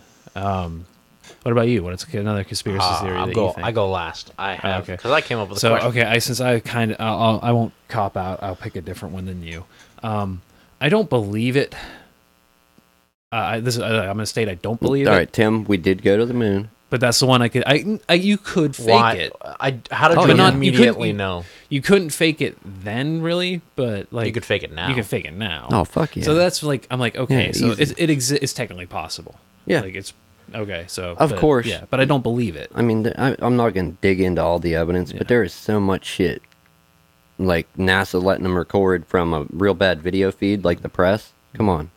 What about you? What's another conspiracy theory that you think? I go last. I have okay. because I came up with a So question. okay, since I kind of I won't cop out. I'll pick a different one than you. I don't believe it. I'm gonna state I don't believe all it. right, Tim, we did go to the moon. But that's the one I could. You could fake Why? it. How did Oh, you but not you couldn't- immediately know? You couldn't fake it then, really. But like You could fake it now. You can fake it now. Oh fuck yeah! So that's like I'm like okay. Yeah, so easy. it exists. It's technically possible. Yeah. Like it's Okay, so Of course. yeah, but I don't believe it. I mean, I'm not going to dig into all the evidence, Yeah. but there is so much shit. Like NASA letting them record from a real bad video feed, like the press. Come on.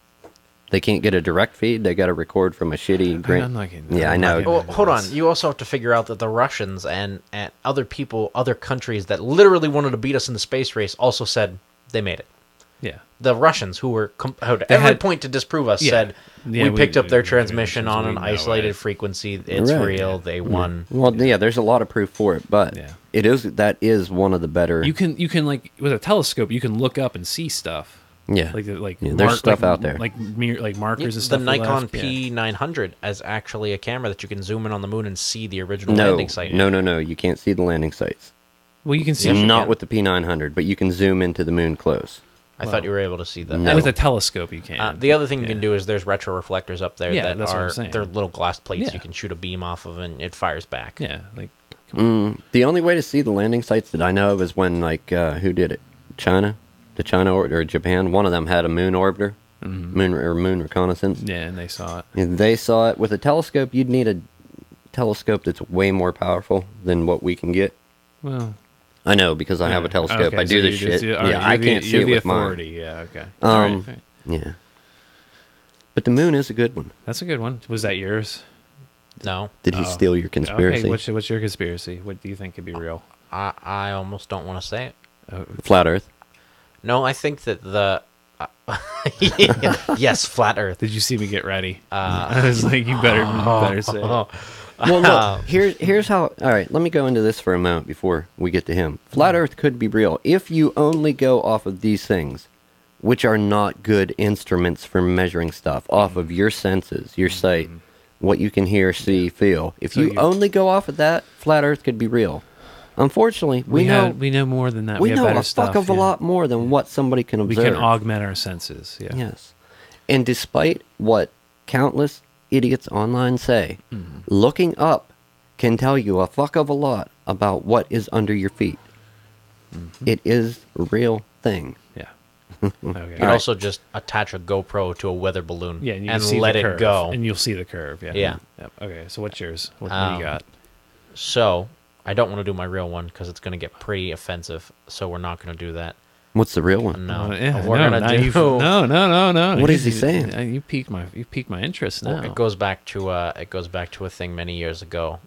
They can't get a direct feed. They got to record from a shitty... I'm not getting, Yeah, I I'm know. not getting Well, into hold on. this. You also have to figure out that the Russians and other people, other countries that literally wanted to beat us in the space race also said they made it. Yeah. The Russians, who were at every had- point to disprove us, Yeah. said Yeah, we we- picked up their we- transmission on we an know isolated it. frequency. It's Right. real. They won. Well, yeah, there's a lot of proof for it, but Yeah. that is one of the better... You can like with a telescope, you can look up and see stuff. yeah. There's There's stuff out there. like markers and The stuff. Nikon left. Yeah. P900 is actually a camera that you can zoom in on the moon and see the original No, landing site. no. You can't see the landing sites. Well, you can see Yes, you Not can. with the P900, but you can zoom into the moon close. I thought you were able to see that. No. with a telescope. You can. The other thing you Yeah. can do is there's retro reflectors up there Yeah, that that's what I'm are saying. they're little glass plates Yeah. you can shoot a beam off of and it fires back. Yeah, like The only way to see the landing sites that I know of is when, like, who did it? China? The China or Japan? One of them had a moon orbiter, moon reconnaissance. yeah, and they saw it. And they saw it with a telescope. You'd need a telescope that's way more powerful than what we can get. Well, I know because I have a telescope. Okay, I do so this you just- shit. all right, Yeah, I you're the- can't see you're it the with mine. authority. Yeah, okay. All right, all right. Yeah. But the moon is a good one. That's a good one. Was that yours? No, Did he steal your conspiracy? Okay, what's your conspiracy? What do you think could be real? I almost don't want to say it. Flat Earth. No, I think that the yes, flat Earth. Did you see me get ready? I was like, you better say it. Well, look, here's how. All right, let me go into this for a moment before we get to him. Flat Earth could be real if you only go off of these things, which are not good instruments for measuring stuff, off of your senses, your sight, what you can hear, see, feel. If So you only go off of that, Flat Earth could be real. Unfortunately, we know more than that. we have know better a stuff, fuck of a yeah. lot more than what somebody can We observe. can augment our senses. Yeah. Yes. And despite what countless idiots online say, looking up can tell you a fuck of a lot about what is under your feet. It is a real thing. Yeah. You Okay. can also just attach a GoPro to a weather balloon Yeah, and, you can and see let the it curve, go. and you'll see the curve. Yeah. Yeah. Yep. Okay. So what's yours? What do you got? So I don't want to do my real one because it's going to get pretty offensive. So we're not going to do that. What's the real one? No, Yeah, we're no, going now to do. you've- no. What is he saying? You piqued my interest now. It goes back to a thing many years ago.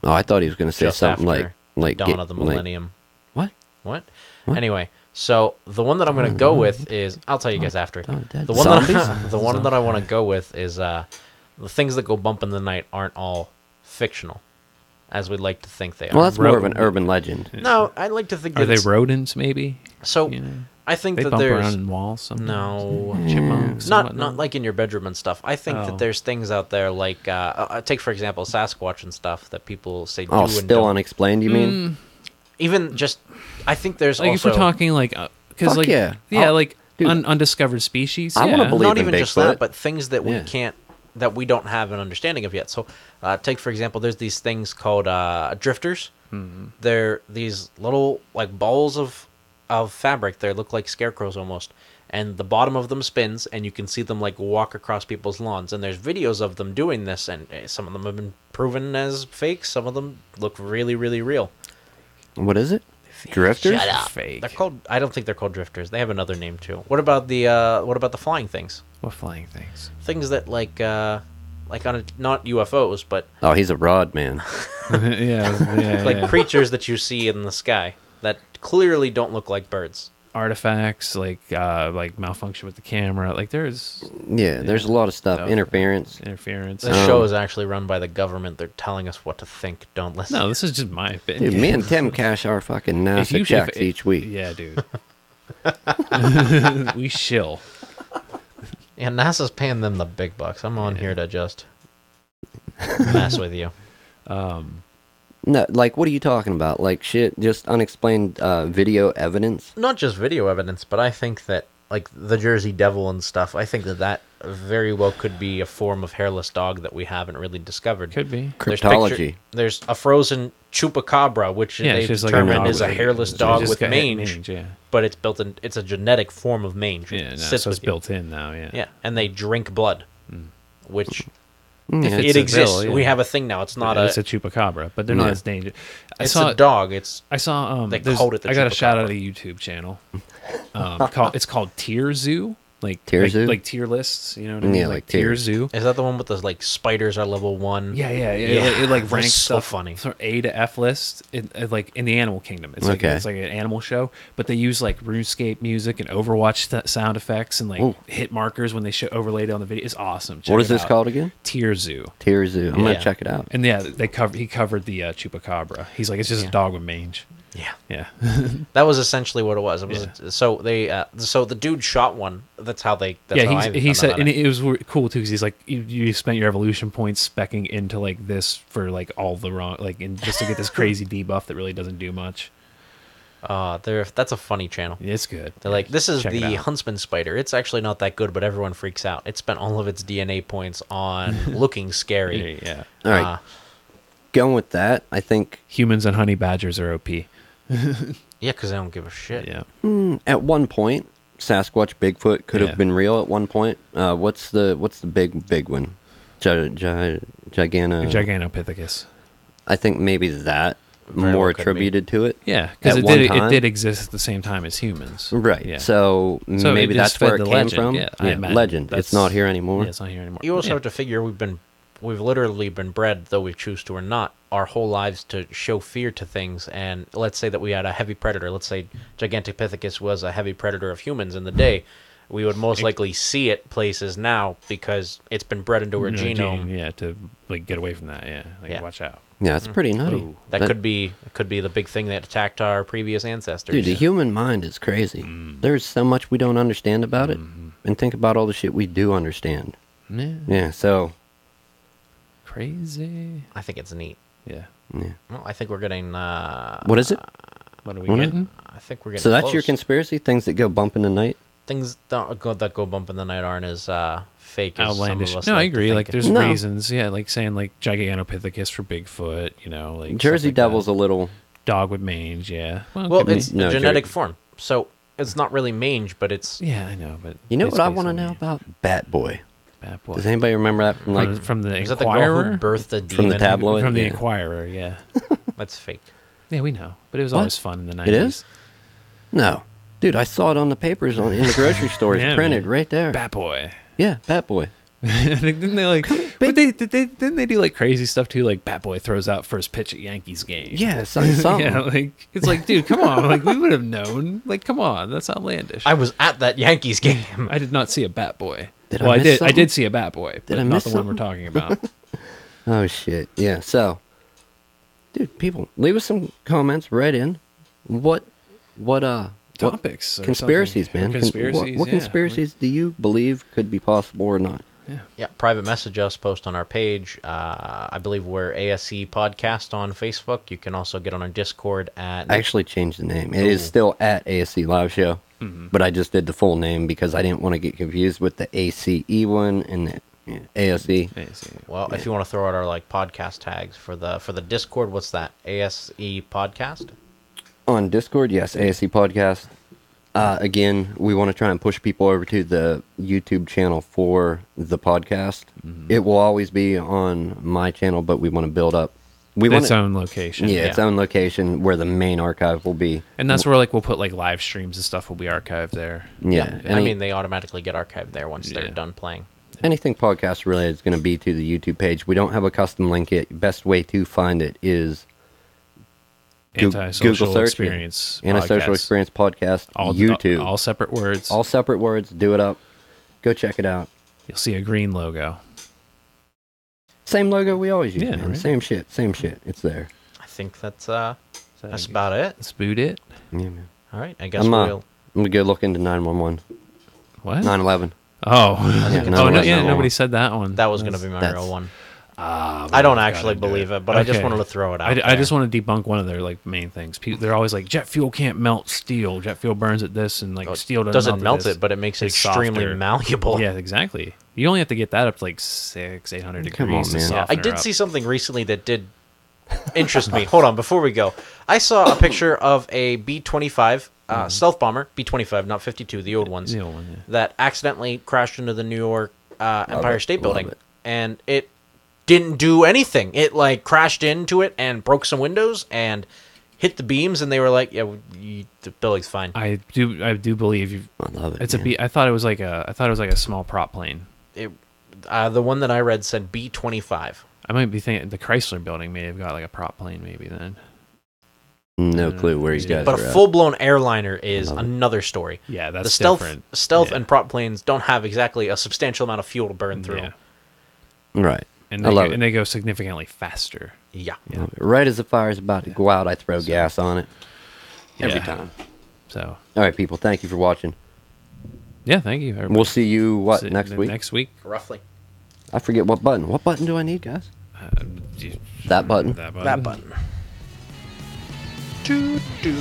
Oh, I thought he was going to say Just something after like Dawn of the Millennium. What? What? What? Anyway, so the one that I'm going to go with is I'll tell you guys after. Dead The one zombies? the one that I want to go with is the things that go bump in the night aren't all fictional, as we'd like to think they are. Well, that's more of an urban legend. No, I like to think that Are they it's- rodents? Maybe. So You know, I think they that bump there's around in walls. Sometimes. no. Chipmunks. and Not whatnot. like in your bedroom and stuff. I think Oh. that there's things out there like take for example Sasquatch and stuff that people say do Oh, and still don't. unexplained, you mean? Even just I think there's Like also if we're talking like, because Fuck like yeah. like dude. undiscovered species. I yeah. wanna believe not in even just Bigfoot. that, but things that we Yeah. can't that we don't have an understanding of yet. So take for example, there's these things called drifters. They're these little like balls of fabric. They look like scarecrows almost, and the bottom of them spins, and you can see them like walk across people's lawns. And there's videos of them doing this, and some of them have been proven as fake. Some of them look really, really real. What is it? Drifters? Shut up. Fake. They're called. I don't think they're called drifters. They have another name too. What about the flying things? What flying things? Things that like on not UFOs, but Oh, he's a rod man. yeah, like creatures that you see in the sky that clearly don't look like birds. artifacts like malfunction with the camera. Like there's Yeah, there's a lot of stuff. No. Interference. interference. This show is actually run by the government. They're telling us what to think. Don't listen. No, this is just my opinion. Dude, me and Tim cash our fucking NASA checks each week. Yeah, dude. We shill. Yeah, NASA's paying them the big bucks. I'm on here to just mess with you. No, like, what are you talking about? Like, shit, just unexplained video evidence? Not just video evidence, but I think that like the Jersey Devil and stuff. I think that very well could be a form of hairless dog that we haven't really discovered. Could be. Cryptology. There's a frozen chupacabra, which Yeah, they it's just like determined a is a dog. hairless It's dog just with got mange, yeah. but it's built in. It's a genetic form of mange. It Yeah, no, sits so it's with you. built in now, yeah. Yeah, and they drink blood, which Yeah, If It it's a exists. bill, yeah. We have a thing now. It's not It's a chupacabra, but they're not Yeah. as dangerous. It's a dog. It's I saw They there's- called it the I got a shout out chupacabra. a YouTube channel. It's called Tier Zoo. Tier Zoo? like tier lists, you know what I mean? Yeah, like like Tier tiers. Zoo. Is that the one with the like spiders are level 1? Yeah. Yeah, It like they're ranks so stuff funny. from A to F list, like in the animal kingdom. It's Okay. it's like an animal show, but they use like RuneScape music and Overwatch sound effects and like Ooh. hit markers when they show overlaid on the video. It's awesome. Check What is it this out. called again? Tier Zoo. Tier Zoo. I'm Yeah. gonna check it out. And yeah, he covered the chupacabra. He's like, it's just Yeah. a dog with mange. Yeah. Yeah. That was essentially what it was. It was Yeah. so they so the dude shot one. That's how they. That's Yeah, how I he found said, out and about it was cool too, because he's like, you spent your evolution points specking into like this for like all the wrong, like, and just to get this crazy debuff that really doesn't do much. That's a funny channel. It's good. They're like, this is Check it the out. huntsman spider. It's actually not that good, but everyone freaks out. It spent all of its DNA points on looking scary. Yeah. All right, going with that, I think Humans and honey badgers are OP. Yeah, because they don't give a shit. Yeah. at one point, Sasquatch, Bigfoot could Yeah. have been real at one point. What's the big one? Gigano. Giganopithecus. I think maybe that Very more well could be. attributed to it. Yeah, because At it one did time? it did exist at the same time as humans. Right. Yeah. So So maybe it just that's where fed it the came legend. from. Yeah, I imagine. Legend. That's- It's not here anymore. Yeah, it's not here anymore. You also Yeah. have to figure we've literally been bred, though we choose to or not, our whole lives to show fear to things. And let's say that we had a heavy predator. Let's say Gigantopithecus was a heavy predator of humans in the day. We would most likely see it places now because it's been bred into our No, genome. Yeah, to like get away from that. Yeah, like Yeah. watch out. Yeah, it's pretty nutty. Ooh. That could be the big thing that attacked our previous ancestors. Dude, the human mind is crazy. There's so much we don't understand about it. And think about all the shit we do understand. Yeah. Yeah, so, Crazy. I think it's neat. Yeah. yeah. Well, I think we're getting. What is it? What are we What? getting? I think we're getting. So that's your close. conspiracy? Things that go bump in the night? Things that go bump in the night aren't as fake as Outlandish. some of us. No, I like to agree. think. Like, there's No. reasons. Yeah, like saying like Giganopithecus for Bigfoot. You know, like Jersey stuff like Devil's that. a little... Dog with mange. Yeah. well, could be. it's No, a genetic Jer- form, so it's not really mange, but it's Yeah, I know, but You know it's what I based want to on know the about? Bat Boy. Bad boy. Does anybody remember that from, like, from the is that the girl who Inquirer? birthed the demon? from the tabloid? From the Yeah. Inquirer, yeah. That's fake. Yeah, we know, but it was What? always fun in the 90s. It is? No. Dude, I saw it on the papers in the grocery stores, Yeah, printed man. right there. Bat Boy. Yeah, Bat Boy. I think didn't they like? But didn't they do like crazy stuff too? Like Bat Boy throws out first pitch at Yankees game. Yeah, something. yeah, like it's like, dude, come on, like we would have known. Like, come on, that's outlandish. I was at that Yankees game. I did not see a Bat Boy. Did well, I I miss did. I something? did see a Bat Boy, but I not miss the one we're something? talking about. Oh, shit. Yeah, so... Dude, people, leave us some comments right in. What Topics, or conspiracies, something. Or man. Conspiracies. What yeah. conspiracies do you believe could be possible or not? Yeah, private message us, post on our page. I believe we're ASE Podcast on Facebook. You can also get on our Discord at. I actually changed the name. It is Ooh. still at ASC Live Show, but I just did the full name because I didn't want to get confused with the ACE one and the ASE. Yeah, see. Well, if you want to throw out our like podcast tags for the Discord, what's that? ASE Podcast. On Discord, yes, ASC Podcast. Again, we want to try and push people over to the YouTube channel for the podcast. It will always be on my channel, but we want to build up. We want Its own location. yeah, its own location where the main archive will be. And that's where like we'll put like live streams and stuff will be archived there. Yeah, I mean, they automatically get archived there once they're Yeah. done playing. anything podcast related is going to be to the YouTube page. We don't have a custom link yet. Best way to find it is Anti-social Google search, experience. Antisocial podcast. Experience Podcast, All, YouTube. All separate words. All separate words. Do it up. Go check it out. You'll see a green logo. Same logo we always use, Yeah, man. right. Same shit. It's there. I think that's So about it. Let's boot it. Yeah, man. All right, I guess I'm we'll. gonna go look into 911. What? 9/11. Oh. Yeah, oh, no, no, that's yeah, not nobody one. said that one. That was going to be my That's- real one. Ah, I don't we've actually gotta do believe it, but I just Okay. wanted to throw it out. I just want to debunk one of their like main things. They're always like, jet fuel can't melt steel. Jet fuel burns at this, and like Oh, steel doesn't melt this. it, but it makes it It's extremely softer. malleable. Yeah, exactly. You only have to get that up to like 800 degrees. Come on, to man. soften I her did up. see something recently that did interest me. Hold on, before we go, I saw a picture of a B-25 stealth bomber, B-25, not 52, the old ones, The old one, yeah. that accidentally crashed into the New York Empire State Love Building, it. and it didn't do anything. It like crashed into it and broke some windows and hit the beams, and they were like, "Yeah, the building's fine." I do believe you. I love it. It's man. I thought it was like a small prop plane. The one that I read said B-25. I might be thinking the Chrysler building may have got like a prop plane maybe then. No clue where you guys But are a at. full-blown airliner is love it. another story. Yeah, that's The stealth, different. stealth Yeah. and prop planes don't have exactly a substantial amount of fuel to burn through. Yeah. Right. And I they, love go, it. and they go significantly faster. Yeah. Yeah. Right as the fire's about to go out, I throw gas on it. Every Yeah. time. So All right, people. Thank you for watching. yeah, thank you. Everybody. We'll see you, See- next week? Next week. Roughly. I forget what button. What button do I need, guys? You- That button? That button. That button. Doo, doo.